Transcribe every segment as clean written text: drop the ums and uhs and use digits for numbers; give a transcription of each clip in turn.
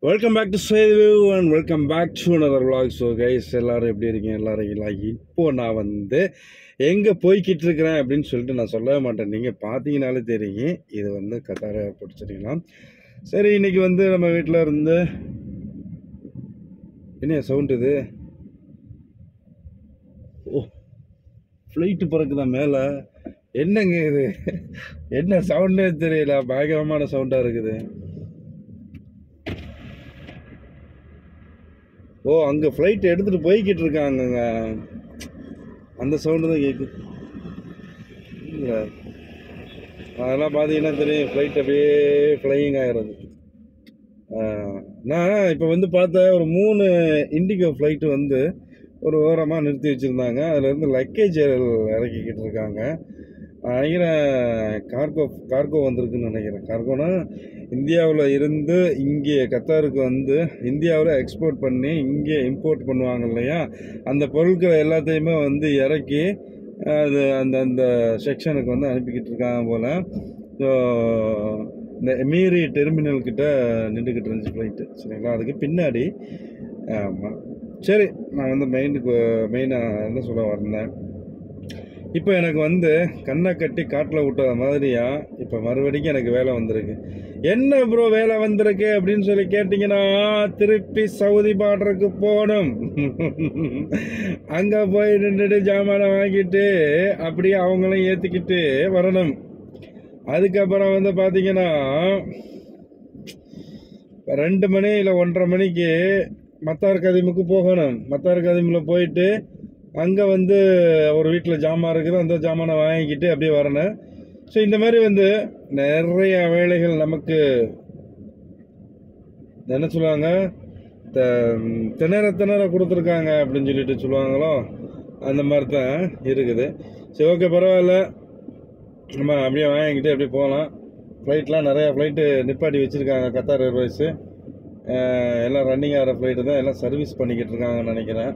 Welcome back to சேவியூ and welcome back to another vlog. So guys எல்லாரும் எப்படி இருக்கீங்க? எல்லாரும் இல்லை. இப்போது நான் எங்கே போய்கிட்டு இருக்கிறேன் அப்படின்னு சொல்லிட்டு நான் சொல்லவே மாட்டேன். நீங்கள் பார்த்தீங்கனாலே தெரியும். இது கத்தார் ஏர்போர்ட், சரிங்களா? சரி, இன்றைக்கி நம்ம வீட்டில் இருந்து என்ன சவுண்ட் இது? ஓ, ஃப்ளைட்டு பறக்குதா மேலே? என்னங்க இது? என்ன சவுண்டே தெரியல, பயங்கரமான சவுண்டாக இருக்குது. ஓ, அங்கே ஃப்ளைட் எடுத்துகிட்டு போய்கிட்டு இருக்காங்கங்க. அந்த சவுண்டு தான் கேட்குது. இல்லை, அதெல்லாம் பார்த்தீங்கன்னா தெரியும், ஃப்ளைட் அப்படியே ஃப்ளையிங் ஆகிறது. நான் இப்போ பார்த்தேன், ஒரு 3 இண்டிகோ ஃப்ளைட்டு ஒரு ஓரமாக நிறுத்தி வச்சுருந்தாங்க. அதுலேருந்து லக்கேஜ் இறக்கிக்கிட்டு இருக்காங்க. நினைக்கிறேன் கார்கோ வந்திருக்குன்னு நினைக்கிறேன். கார்கோனா இந்தியாவில் இருந்து இங்கே கத்தாருக்கு இந்தியாவில் எக்ஸ்போர்ட் பண்ணி இங்கே இம்போர்ட் பண்ணுவாங்க இல்லையா, அந்த பொருட்களை எல்லாத்தையுமே இறக்கி அது அந்த அந்த செக்ஷனுக்கு அனுப்பிக்கிட்டு இருக்காங்க போல். ஸோ இந்த மீறி டெர்மினல் கிட்ட நின்றுக்கிட்டு இருந்துச்சு ஃப்ளைட்டு, சரிங்களா? அதுக்கு பின்னாடி. ஆமாம், சரி, நான் மெயினாக என்ன சொல்ல வந்தேன், இப்போ எனக்கு கண்ணை கட்டி காட்டில் விட்டத மாதிரியா இப்போ மறுபடிக்கும் எனக்கு வேலை வந்திருக்கு. என்ன ப்ரோ வேலை வந்திருக்கு அப்படின்னு சொல்லி கேட்டிங்கன்னா, திருப்பி சவுதி பார்டருக்கு போகணும். அங்கே போய் நின்றுட்டு ஜாமானை வாங்கிட்டு அப்படியே அவங்களையும் ஏற்றிக்கிட்டு வரணும். அதுக்கப்புறம் பார்த்தீங்கன்னா 2 மணி இல்லை 1:30 மணிக்கு மத்தார் கதிமுக்கு போகணும். மத்தார் கதிமில் போயிட்டு அங்கே ஒரு வீட்டில் ஜாமான் இருக்குது, அந்த ஜாமானை வாங்கிக்கிட்டு அப்படியே வரணும். ஸோ இந்த மாதிரி நிறைய வேலைகள் நமக்கு என்ன சொல்லுவாங்க, திணற கொடுத்துருக்காங்க அப்படின்னு சொல்லிட்டு சொல்லுவாங்களோ, அந்த மாதிரி தான் இருக்குது. சரி, ஓகே, பரவாயில்ல, நம்ம அப்படியே வாங்கிக்கிட்டு அப்படியே போகலாம். ஃப்ளைட்லாம் நிறையா ஃப்ளைட்டு நிப்பாட்டி வச்சுருக்காங்க. கத்தார் ஏர்வேஸு எல்லாம் ரன்னிங் ஆகிற ஃப்ளைட்டு தான், எல்லாம் சர்வீஸ் பண்ணிக்கிட்டு இருக்காங்கன்னு நினைக்கிறேன்.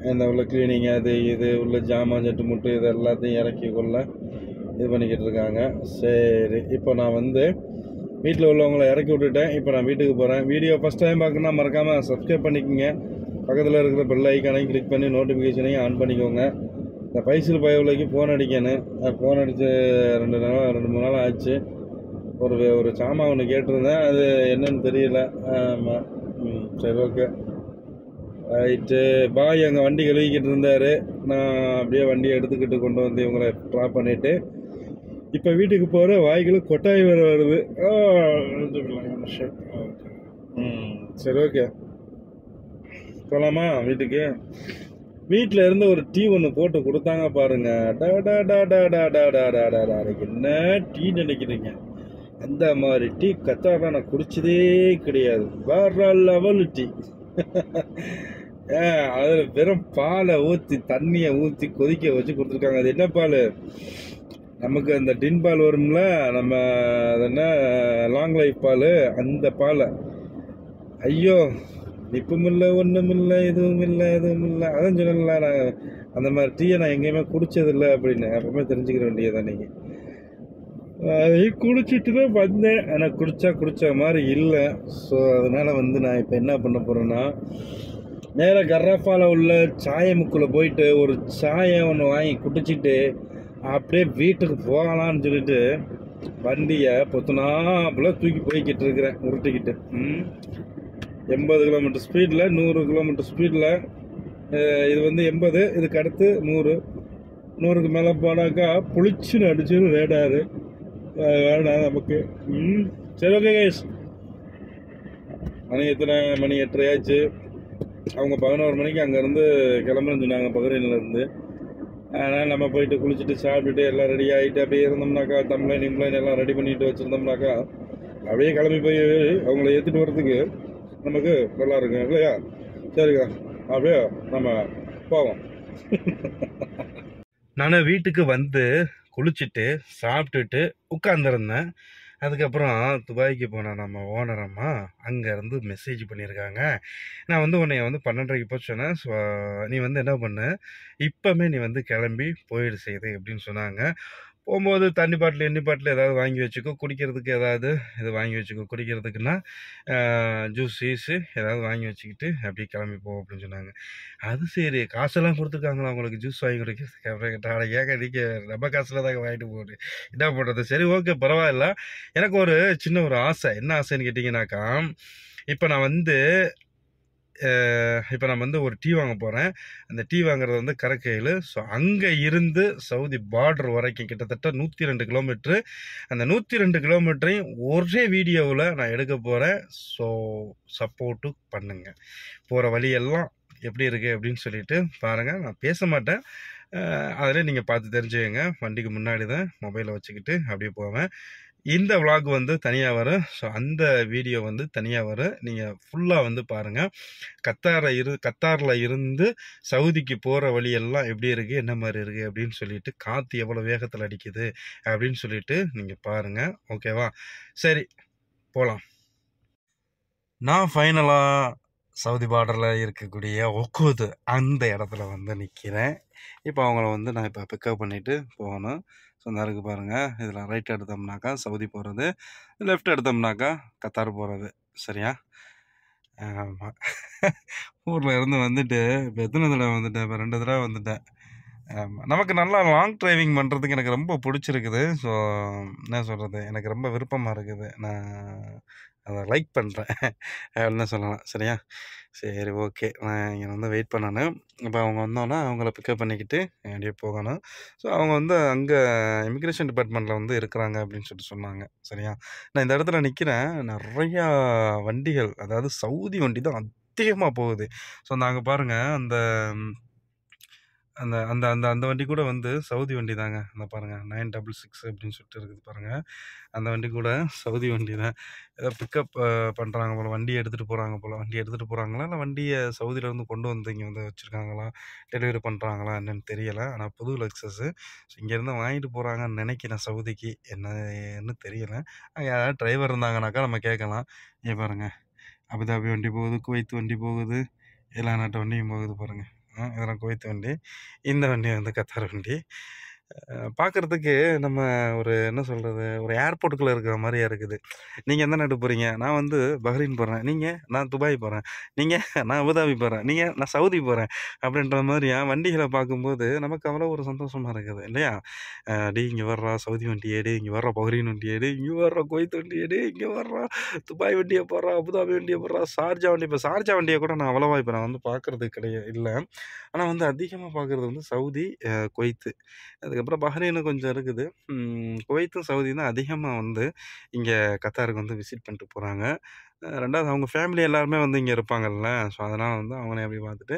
இந்த உள்ள கிளீனிங், அது இது உள்ள ஜாமான் ஜட்டு முட்டு இது எல்லாத்தையும் இறக்கி கொள்ள இது பண்ணிக்கிட்டு இருக்காங்க. சரி, இப்போ நான் வீட்டில் உள்ளவங்களை இறக்கி விட்டுட்டேன். இப்போ நான் வீட்டுக்கு போகிறேன். வீடியோ ஃபஸ்ட் டைம் பார்க்கணுன்னா மறக்காமல் சப்ஸ்கிரைப் பண்ணிக்கோங்க. பக்கத்தில் இருக்கிற பெல் ஐக்கானையும் கிளிக் பண்ணி நோட்டிஃபிகேஷனையும் ஆன் பண்ணிக்கோங்க. இந்த பைசல் பயவுலைக்கு ஃபோன் அடிக்கணும். ஃபோன் அடித்து 2-3 நாள் ஆச்சு. ஒரு சாமான் ஒன்று கேட்டிருந்தேன், அது என்னன்னு தெரியல. ஆமாம், சரி, ஓகே, ரைட்டு, பாய் அங்கே வண்டி கழுவிக்கிட்டு இருந்தார். நான் அப்படியே வண்டியை எடுத்துக்கிட்டு கொண்டு இவங்களை ட்ராப் பண்ணிவிட்டு இப்போ வீட்டுக்கு போகிற வாய்க்குள்ள கொட்டாய் வேறு வருது. சரி, ஓகே, போகலாமா வீட்டுக்கு? வீட்டில் இருந்து ஒரு டீ ஒன்று போட்டு கொடுத்தாங்க பாருங்க. என்ன டீ நினைக்கிறீங்க? அந்த மாதிரி டீ கத்தாரில் நான் குடிச்சதே கிடையாது. வேற லெவல் டீ. அதில் வெறும் பாலை ஊற்றி தண்ணியை ஊற்றி கொதிக்க வச்சு கொடுத்துருக்காங்க. அது என்ன பால்? நமக்கு அந்த டின் பால் வரும்ல, நம்ம அது என்ன லாங் லைஃப் பால், அந்த பாலை. ஐயோ, நிப்பும் இல்லை, ஒன்றும் இல்லை, எதுவும் இல்லை. அதான் சொல்லல, நான் அந்த மாதிரி டீயை நான் எங்கேயுமே குடித்ததில்லை அப்படின்னு. அப்பவுமே தெரிஞ்சுக்கிற வேண்டியதான். நீங்கள் அதையும் குடிச்சிட்டு தான் வந்தேன், ஆனால் குடித்த மாதிரி இல்லை. ஸோ அதனால் நான் இப்போ என்ன பண்ண போகிறேன்னா, நேராக கர்ராஃபாவில் உள்ள சாய முக்கில் போயிட்டு ஒரு சாயை ஒன்று வாங்கி குடிச்சிட்டு அப்படியே வீட்டுக்கு போகலான்னு சொல்லிட்டு வண்டியை பொத்துனாப்புல தூக்கி போய்கிட்டு இருக்கிறேன், உருட்டிக்கிட்டு. 80 கிலோமீட்டர் ஸ்பீடில், 100 கிலோமீட்டர் ஸ்பீடில். இது 80, இதுக்கு அடுத்து 100. 100க்கு மேலே போனாக்கா புளிச்சுன்னு அடிச்சுன்னு ரேடாரு. வேணாம் நமக்கு. சரி, ஓகே கைஸ், மணி 8:30 ஆச்சு. அவங்க 11 மணிக்கு அங்கேருந்து கிளம்புன்னு சொன்னாங்க, பஹ்ரைன்லேருந்து. அதனால் நம்ம போயிட்டு குளிச்சுட்டு சாப்பிட்டுட்டு எல்லாம் ரெடி ஆகிட்டு அப்படியே இருந்தோம்னாக்கா, தம்ப்ளைன் எல்லாம் ரெடி பண்ணிட்டு வச்சுருந்தோம்னாக்கா அப்படியே கிளம்பி போய் அவங்கள ஏற்றிட்டு வர்றதுக்கு நமக்கு நல்லா இருக்கும் இல்லையா? சரிக்கா, அப்படியே நம்ம போவோம். நான் வீட்டுக்கு குளிச்சுட்டு சாப்பிட்டுட்டு உட்காந்துருந்தேன். அதுக்கப்புறம் துபாய்க்கு போன நம்ம ஓனரம்மா அங்கேருந்து மெசேஜ் பண்ணியிருக்காங்க. நான் உன்னை 12:30 போக சொன்னேன். ஸோ நீ என்ன பண்ணு, இப்போமே நீ கிளம்பி போயிடு செய்யுது அப்படின்னு சொன்னாங்க. போகும்போது தண்ணி பாட்டில் எண்ணி பாட்டில் ஏதாவது வாங்கி வச்சுக்கோ, குடிக்கிறதுக்கு ஏதாவது இது வாங்கி வச்சுக்கோ, குடிக்கிறதுக்குன்னா ஜூஸ் ஈஸு ஏதாவது வாங்கி வச்சுக்கிட்டு அப்படியே கிளம்பி போ அப்படின்னு சொன்னாங்க. அது சரி, காசெல்லாம் கொடுத்துருக்காங்களா உங்களுக்கு ஜூஸ் வாங்கி குடிக்கிறதுக்கு அப்படின்னு கேட்டால், ஏங்க நீங்கள் நம்ம காசில் தாங்க வாங்கிட்டு போகுது, என்ன பண்ணுறது? சரி ஓகே பரவாயில்ல. எனக்கு ஒரு சின்ன ஒரு ஆசை, என்ன ஆசைன்னு கேட்டிங்கனாக்கா, இப்போ நான் வந்து ஒரு டீ வாங்க போகிறேன். அந்த டீ வாங்குறது வந்து கரக்கையில். ஸோ அங்கே இருந்து சவுதி பார்டர் வரைக்கும் கிட்டத்தட்ட 102 கிலோமீட்ரு. அந்த 102 கிலோமீட்டரையும் ஒரே வீடியோவில் நான் எடுக்க போகிறேன். ஸோ சப்போர்ட்டு பண்ணுங்க. போகிற வழியெல்லாம் எப்படி இருக்குது அப்படின்னு சொல்லிட்டு பாருங்கள். நான் பேச மாட்டேன், அதில் நீங்கள் பார்த்து தெரிஞ்சுக்கங்க. வண்டிக்கு முன்னாடி தான் மொபைலை வச்சுக்கிட்டு அப்படியே போவேன். இந்த விளாக் வந்து தனியாக வரும். ஸோ அந்த வீடியோ வந்து தனியாக வரும். நீங்கள் ஃபுல்லாக வந்து பாருங்கள். கத்தாரில் இருந்து சவுதிக்கு போகிற வழியெல்லாம் எப்படி இருக்குது, என்ன மாதிரி இருக்குது அப்படின்னு சொல்லிட்டு, காற்று எவ்வளோ வேகத்தில் அடிக்குது அப்படின்னு சொல்லிட்டு நீங்கள் பாருங்கள். ஓகேவா? சரி போகலாம். நான் ஃபைனலாக சவுதி பார்டரில் இருக்கக்கூடிய ஒக்கூது அந்த இடத்துல வந்து நிற்கிறேன். இப்போ அவங்கள வந்து நான் இப்போ பிக்கப் பண்ணிவிட்டு போகணும். ஸோ இந்த இருக்கு பாருங்கள். இதில் ரைட் எடுத்தோம்னாக்கா சவுதி போகிறது, லெஃப்ட் எடுத்தோம்னாக்கா கத்தார் போகிறது. சரியா? ஆமாம். ஊரில் இருந்து வந்துட்டு இப்போ எத்தனை தடவை வந்துட்டேன்? இப்போ 2 தடவை வந்துட்டேன். ஆமாம். நமக்கு நல்லா லாங் டிரைவிங் பண்ணுறதுக்கு எனக்கு ரொம்ப பிடிச்சிருக்குது. ஸோ என்ன சொல்கிறது, எனக்கு ரொம்ப விருப்பமாக இருக்குது. நான் அதை லைக் பண்ணுறேன் அப்படின்னு சொல்லலாம். சரியா? சரி ஓகே. நான் இங்கே வந்து வெயிட் பண்ணணும். இப்போ அவங்க வந்தோன்னா அவங்கள பிக்கப் பண்ணிக்கிட்டு அப்படியே போகணும். ஸோ அவங்க வந்து அங்கே இமிக்ரேஷன் டிபார்ட்மெண்ட்டில் வந்து இருக்கிறாங்க அப்படின்னு சொல்லிட்டு சொன்னாங்க. சரியா? நான் இந்த இடத்துல நிற்கிறேன். நிறையா வண்டிகள், அதாவது சவுதி வண்டி தான் அதிகமாக போகுது. ஸோ அங்கே பாருங்கள், அந்த அந்த அந்த அந்த அந்த வண்டி கூட வந்து சவுதி வண்டி தாங்க. அந்த பாருங்கள் 966 அப்படின்னு சொல்லிட்டு இருக்குது பாருங்கள். அந்த வண்டி கூட சவுதி வண்டி தான். ஏதோ பிக்கப் பண்ணுறாங்க போல், வண்டியை எடுத்துகிட்டு போகிறாங்க போல். வண்டி எடுத்துகிட்டு போகிறாங்களா இல்லை வண்டியை சவுதியிலேருந்து கொண்டு வந்து இங்கே வந்து வச்சுருக்காங்களா, டெலிவரி பண்ணுறாங்களா என்னன்னு தெரியலை. ஆனால் புது லெக்ஸஸ்ஸு. ஸோ இங்கேருந்து வாங்கிட்டு போகிறாங்கன்னு நினைக்கிறேன் சவுதிக்கு. என்னன்னு தெரியலை. அங்கே யாராவது டிரைவர் இருந்தாங்கனாக்கா நம்ம கேட்கலாம். இங்கே பாருங்கள், அபுதாபி வண்டி போகுது, குவைத் வண்டி போகுது, எல்லா நாட்டு வண்டியும் போகுது பாருங்கள். இதெல்லாம் குவைத் வண்டி. இந்த வண்டி வந்து கத்தார் வண்டி. பார்க்குறதுக்கு நம்ம ஒரு என்ன சொல்கிறது, ஒரு ஏர்போர்ட்டுக்குள்ளே இருக்கிற மாதிரியே இருக்குது. நீங்கள் எந்த நாட்டுக்கு போகிறீங்க? நான் வந்து பஹ்ரைன் போகிறேன். நான் துபாய் போகிறேன். நான் அபுதாபி போகிறேன். நான் சவுதி போகிறேன். அப்படின்ற மாதிரியா வண்டிகளை பார்க்கும்போது நமக்கு அவ்வளோ ஒரு சந்தோஷமாக இருக்குது இல்லையா? டேய் இங்கே வர்றா சவுதி வண்டி ஏடு, இங்கே வர்றா பஹ்ரைன் வண்டி ஏடு, இங்கே வர்றா குவைத் வண்டி ஏடு, இங்கே வர்றா துபாய் வண்டியை போடுறா, அபுதாபி வண்டியை போடுறா, ஷார்ஜா வண்டி. இப்போ ஷார்ஜா வண்டியை கூட நான் அவ்வளோவா இப்போ நான் வந்து பார்க்குறது இல்லை. ஆனால் வந்து அதிகமாக பார்க்குறது வந்து சவுதி, குவைத்து. அதுக்கப்புறம் பஹ்ரைனு கொஞ்சம் இருக்குது. குவைத்தும் சவுதியும் தான் அதிகமாக வந்து இங்கே கத்தாருக்கு வந்து விசிட் பண்ணிட்டு போகிறாங்க. 2வது அவங்க ஃபேமிலி எல்லாருமே வந்து இங்கே இருப்பாங்கல்ல. ஸோ அதனால் வந்து அவங்களே அப்படியே பார்த்துட்டு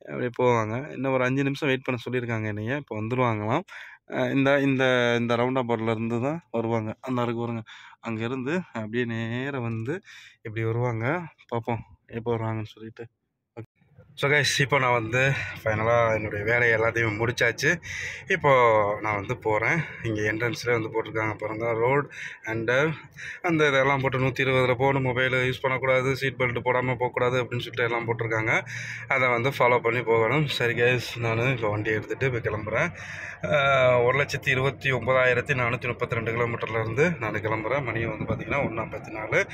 அப்படியே போவாங்க. இன்னும் ஒரு 5 நிமிஷம் வெயிட் பண்ண சொல்லியிருக்காங்க என்னைய. இப்போ வந்துருவாங்களாம். இந்த இந்த இந்த ரவுண்ட் அபவுட்லேருந்து தான் வருவாங்க. அந்த இருக்கு பாருங்க. அங்கேருந்து அப்படியே நேரா வந்து இப்படி வருவாங்க. பார்ப்போம் எப்போ வருவாங்கன்னு சொல்லிட்டு. ஸோ கைஸ், இப்போ நான் வந்து ஃபைனலாக என்னுடைய வேலையை எல்லாத்தையும் முடிச்சாச்சு. இப்போது நான் வந்து போகிறேன். இங்கே என்ட்ரன்ஸ்லேயே வந்து போட்டிருக்காங்க பாருங்கள், ரோடு அண்டு அந்த இதெல்லாம் போட்டு 120 போகணும், மொபைலு யூஸ் பண்ணக்கூடாது, சீட் பெல்ட் போடாமல் போகக்கூடாது அப்படின்னு சொல்லிட்டு எல்லாம் போட்டிருக்காங்க. அதை வந்து ஃபாலோ பண்ணி போகணும். சரி கைஸ், நான் இப்போ வண்டியை எடுத்துகிட்டு இப்போ கிளம்புறேன். 1,29,432 கிலோமீட்டர்லேருந்து நான் கிளம்புறேன். மணி வந்து பார்த்திங்கன்னா 1:54.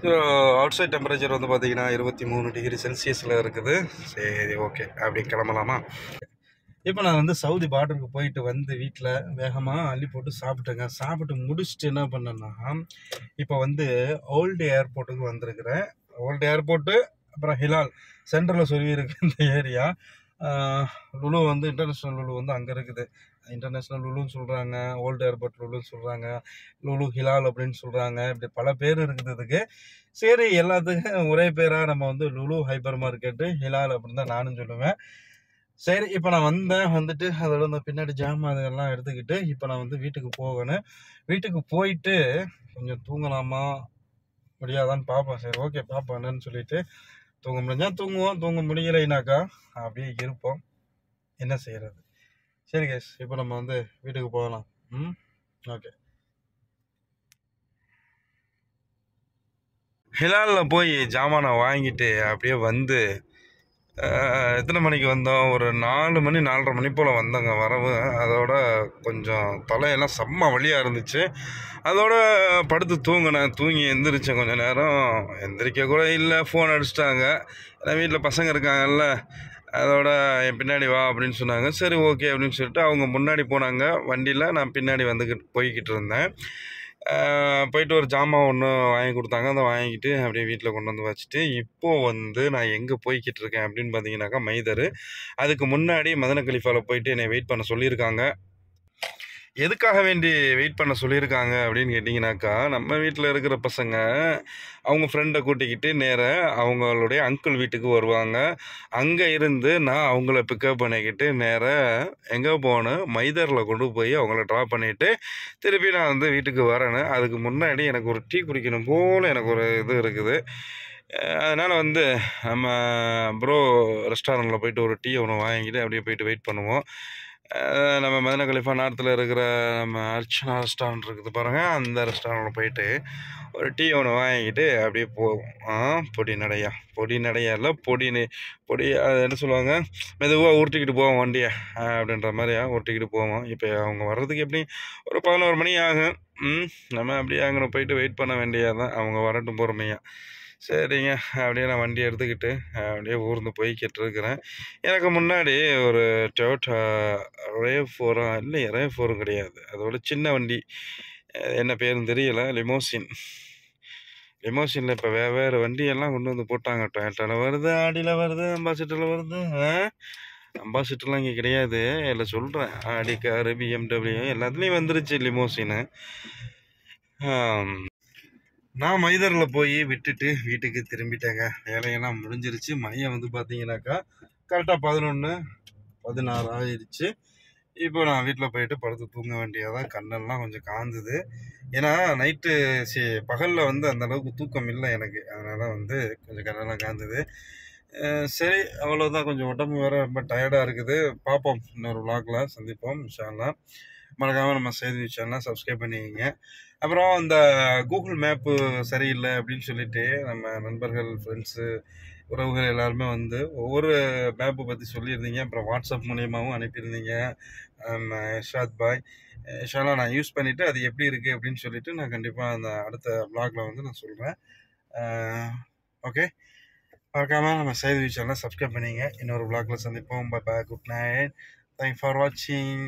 ஸோ அவுட் சைட் டெம்பரேச்சர் வந்து பார்த்திங்கன்னா 23 டிகிரி செல்சியஸில் இருக்குது. சரி ஓகே, அப்படி கிளம்பலாமா? இப்போ நான் வந்து சவுதி பார்டருக்கு போயிட்டு வந்து வீட்டில் வேகமாக அள்ளி போட்டு சாப்பிட்டேங்க. சாப்பிட்டு முடிச்சுட்டு என்ன பண்ணேன்னா, இப்போ வந்து ஓல்டு ஏர்போர்ட்டுக்கு வந்திருக்கிறேன். ஓல்டு ஏர்போர்ட்டு, அப்புறம் ஹிலால் சென்ட்ரலில் சொல்லி இருக்கு இந்த ஏரியா. லுலு வந்து இன்டர்நேஷ்னல் லுலு வந்து அங்கே இருக்குது. இன்டர்நேஷ்னல் லுலுன்னு சொல்கிறாங்க, ஓல்டு ஏர்போர்ட் லுலுன்னு சொல்கிறாங்க, லுலு ஹிலால் அப்படின்னு சொல்கிறாங்க. இப்படி பல பேர் இருக்குது இதுக்கு. சரி, எல்லாத்துக்கும் ஒரே பேராக நம்ம வந்து லுலு ஹைப்பர் மார்க்கெட்டு ஹிலால் அப்படின்னு தான் நானும் சொல்லுவேன். சரி, இப்போ நான் வந்துட்டு அதோட இந்த பின்னாடி ஜாமான் அதெல்லாம் எடுத்துக்கிட்டு இப்போ நான் வந்து வீட்டுக்கு போகணும். வீட்டுக்கு போயிட்டு கொஞ்சம் தூங்கலாமா முடியாதான்னு பார்ப்போம். சரி ஓகே பார்ப்போம் என்னன்னு சொல்லிட்டு. தூங்க முடிஞ்சா தூங்குவோம், தூங்க முடியலைனாக்கா அப்படியே இருப்போம். என்ன செய்கிறது? சரி கேஸ், இப்போ நம்ம வந்து வீட்டுக்கு போகலாம். ஓகே. ஹிலாலில் போய் ஜாமானை வாங்கிட்டு அப்படியே வந்து எத்தனை மணிக்கு வந்தோம்? ஒரு 4 மணி 4:30 மணி போல் வந்தோங்க வரவு. அதோட கொஞ்சம் தலையெல்லாம் செம்ம வலியாக இருந்துச்சு. அதோட படுத்து தூங்கினேன். தூங்கி எந்திரிச்சேன் கொஞ்சம் நேரம். எந்திரிக்க கூட இல்லை, ஃபோன் அடிச்சிட்டாங்க. ஏன்னா வீட்டில் பசங்க இருக்காங்கல்ல, அதோட என் பின்னாடி வா அப்படின்னு சொன்னாங்க. சரி ஓகே அப்படின்னு சொல்லிட்டு அவங்க முன்னாடி போனாங்க வண்டியில், நான் பின்னாடி போய்கிட்டு இருந்தேன். போயிட்டு ஒரு ஜாமான் ஒன்று வாங்கி கொடுத்தாங்க. அதை வாங்கிட்டு அப்படியே வீட்டில் கொண்டு வந்து வச்சுட்டு, இப்போது வந்து நான் எங்கே போய்கிட்டு இருக்கேன் அப்படின்னு பார்த்தீங்கன்னாக்கா மைதரு. அதுக்கு முன்னாடி மதன கலிஃபாவில் போயிட்டு என்னை வெயிட் பண்ண சொல்லியிருக்காங்க. எதுக்காக வேண்டி வெயிட் பண்ண சொல்லியிருக்காங்க அப்படின்னு கேட்டிங்கனாக்கா, நம்ம வீட்டில் இருக்கிற பசங்க அவங்க ஃப்ரெண்டை கூட்டிக்கிட்டு நேராக அவங்களுடைய அங்கிள் வீட்டுக்கு வருவாங்க. அங்கே இருந்து நான் அவங்கள பிக்கப் பண்ணிக்கிட்டு நேராக எங்கே போகணும், மைதரில் கொண்டு போய் அவங்கள ட்ராப் பண்ணிவிட்டு திருப்பி நான் வந்து வீட்டுக்கு வரேன்னு. அதுக்கு முன்னாடி எனக்கு ஒரு டீ குடிக்கணும் போல் எனக்கு ஒரு இது இருக்குது. அதனால் வந்து நம்ம ப்ரோ ரெஸ்டாரண்ட்டில் போயிட்டு ஒரு டீ ஒன்று வாங்கிக்கிட்டு அப்படியே போயிட்டு வெயிட் பண்ணுவோம். நம்ம மதன கலிஃபா நார்த்தில் இருக்கிற நம்ம அர்ச்சனா ரெஸ்டாரண்ட் இருக்குது பாருங்கள், அந்த ரெஸ்டாரண்ட்டில் போயிட்டு ஒரு டீ ஒன்று வாங்கிக்கிட்டு அப்படியே போவோம். பொடி நடையா, பொடி நடையா இல்லை, பொடி அது என்ன சொல்லுவாங்க, மெதுவாக உருட்டிக்கிட்டு போவோம் வண்டியை அப்படின்ற மாதிரியா உருட்டிக்கிட்டு போவோம். இப்போ அவங்க வர்றதுக்கு எப்படி ஒரு 11 மணி ஆகும். நம்ம அப்படியே அங்கே போயிட்டு வெயிட் பண்ண வேண்டியதான், அவங்க வரட்டும் பொறுமையாக. சரிங்க, அப்படியே நான் வண்டி எடுத்துக்கிட்டு அப்படியே ஊர்ந்து போய்கிட்டு இருக்கிறேன். எனக்கு முன்னாடி ஒரு டொயோட்டா ரேவ்4 இல்லை, ரேவ்4 கிடையாது, அதோட சின்ன வண்டி, என்ன பேருன்னு தெரியல, லிமோசினில் இப்போ வேறு வண்டியெல்லாம் கொண்டு வந்து போட்டாங்க. டொயோட்டாவில் வருது, ஆடியில் வருது, அம்பாசிட்டரில் வருது. அம்பாசிட்டர்லாம் இங்கே கிடையாது, இல்லை சொல்கிறேன், ஆடி காரு, பிஎம்டபிள்யூ எல்லாத்துலேயும் வந்துருச்சு லிமோசின்னு. நான் மைதரில் போய் விட்டுட்டு வீட்டுக்கு திரும்பிட்டேங்க. வேலையெல்லாம் முடிஞ்சிருச்சு. மணியை வந்து பார்த்தீங்கன்னாக்கா கரெக்டாக 11:16 ஆயிடுச்சு. இப்போ நான் வீட்டில் போயிட்டு படுத்து தூங்க வேண்டியதான். கண்ணெல்லாம் கொஞ்சம் காந்துது. ஏன்னா நைட்டு பகலில் வந்து அந்தளவுக்கு தூக்கம் இல்லை எனக்கு, அதனால் வந்து கொஞ்சம் கண்ணெல்லாம் காந்துது. சரி, அவ்வளோதான். கொஞ்சம் உடம்பு வேறு ரொம்ப டயர்டாக இருக்குது. பார்ப்போம், இன்னொரு விளாகில் சந்திப்போம் இன்ஷா அல்லாஹ். மறக்காமல் நம்ம செய்தி சேனலை சப்ஸ்கிரைப் பண்ணிக்கங்க. அப்புறம் இந்த கூகுள் மேப்பு சரியில்லை அப்படின்னு சொல்லிட்டு நம்ம நண்பர்கள், ஃப்ரெண்ட்ஸு, உறவுகள் எல்லாருமே வந்து ஒவ்வொரு மேப்பை பற்றி சொல்லியிருந்தீங்க. அப்புறம் வாட்ஸ்அப் மூலியமாகவும் அனுப்பியிருந்தீங்க. இர்ஷாத் பாய், இன்ஷால்லா நான் யூஸ் பண்ணிவிட்டு அது எப்படி இருக்குது அப்படின்னு சொல்லிட்டு நான் கண்டிப்பாக அந்த அடுத்த வ்ளாகில் வந்து நான் சொல்கிறேன். ஓகே, மறக்காமல் நம்ம செய்தி சேனலை சப்ஸ்கிரைப் பண்ணிங்க. இன்னொரு வ்ளாகில் சந்திப்போம். Bye bye, good night, thanks for வாட்சிங்.